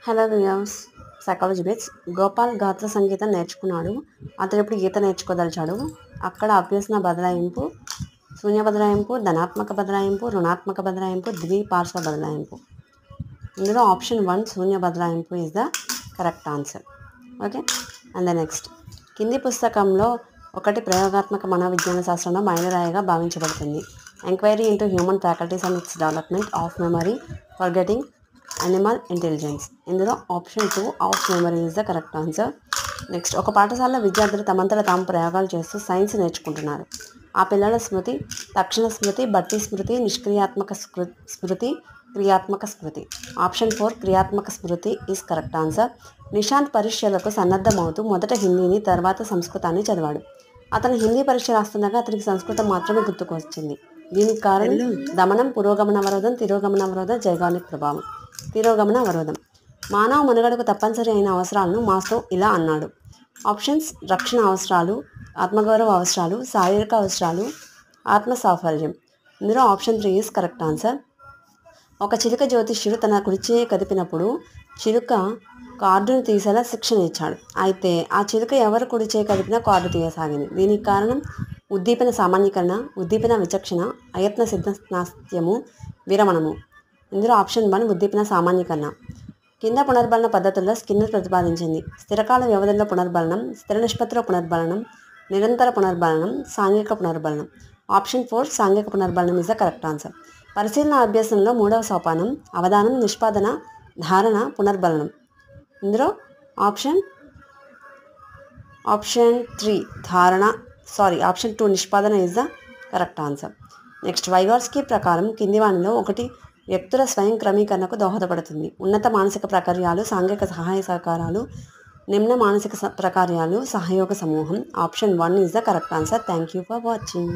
Hello viewers, psychology bits. Gopal గాత్ర సంగీతం నేర్చుకున్నాడు. అతను ఇప్పుడు ఈత నేర్చుకోదలిచాడు. అక్కడ అభ్యసన బదలాయింపు, శూన్య బదలాయింపు, ధనాత్మక బదలాయింపు, రుణాత్మక బదలాయింపు, ద్విపార్శ్వ బదలాయింపు. ఇందులో ఆప్షన్ 1 శూన్య బదలాయింపు is the correct answer. Okay, and the next. కింది పుస్తకంలో ఒకటి ప్రయోగాత్మక మనోవిజ్ఞాన శాస్త్రంలో మైలురాయిగా భావించబడుతుంది. Enquiry into human faculties and its development of memory for getting animal intelligence. ఇందులో option 2 of memory is the correct answer. Next. ఒక పాఠశాలలో విద్యార్థులు తమంతట తాము ప్రయోగాలు చేస్తూ సైన్స్ నేర్చుకుంటున్నారు. ఆ పిల్లల స్మృతి తక్షణ స్మృతి, బట్టి స్మృతి, నిష్క్రియాత్మక స్మృతి, క్రియాత్మక స్మృతి. ఆప్షన్ 4 క్రియాత్మక స్మృతి ఈజ్ కరెక్ట్ ఆన్సర్. నిశాంత్ పరీక్షలకు సన్నద్ధమవుతూ మొదట హిందీని, తర్వాత సంస్కృతాన్ని చదివాడు. అతను హిందీ పరీక్ష రాస్తుండగా అతనికి సంస్కృతం మాత్రమే గుర్తుకు వచ్చింది. దీనికి కారణం దమనం, పురోగమన అవరోధం, తిరోగమన అవరోధం, జైగానిక్ ప్రభావం. తిరోగమన అవరోధం. మానవ మనుగడకు తప్పనిసరి అయిన అవసరాలను మాస్లో ఇలా అన్నాడు. ఆప్షన్స్: రక్షణ అవసరాలు, ఆత్మగౌరవ అవసరాలు, శారీరక అవసరాలు, ఆత్మ సాఫల్యం. ఇందులో ఆప్షన్ 3 ఈజ్ కరెక్ట్ ఆన్సర్. ఒక చిలుక జ్యోతిష్యుడు తన కుడిచేయి కదిపినప్పుడు చిలుక కార్డును తీసేలా శిక్షణ ఇచ్చాడు. అయితే ఆ చిలుక ఎవరు కుడిచేయి కదిపినా కార్డు తీయసాగింది. దీనికి కారణం ఉద్దీపన సామాన్యీకరణ, ఉద్దీపన విచక్షణ, అయత్న సిద్ధనాస్త్యము, విరమణము. ఇందులో ఆప్షన్ 1 ఉద్దీపన సామాన్యీకరణ. కింద పునర్బలన పద్ధతుల్లో స్కిన్నర్ ప్రతిపాదించింది: స్థిరకాల వ్యవధుల్లో పునర్బలనం, స్థిర నిష్పత్తిలో పునర్బలనం, నిరంతర పునర్బలనం, సాంఘిక పునర్బలనం. ఆప్షన్ 4 సాంఘిక పునర్బలనం ఇస్ ద కరెక్ట్ ఆన్సర్. పరిశీలన అభ్యాసంలో 3వ సోపానం అవధానం, నిష్పాదన, ధారణ, పునర్బలనం. ఇందులో ఆప్షన్ 2 నిష్పాదన is the correct answer. Next. Vygotsky ప్రకారం కింది వానిలో ఒకటి వ్యక్తుల స్వయం క్రమీకరణకు దోహదపడుతుంది. ఉన్నత మానసిక ప్రకార్యాలు, సాంఘిక సహాయ సహకారాలు, నిమ్న మానసిక ప్రకార్యాలు, సహయోగ సమూహం. Option 1 is the correct answer. Thank you for watching.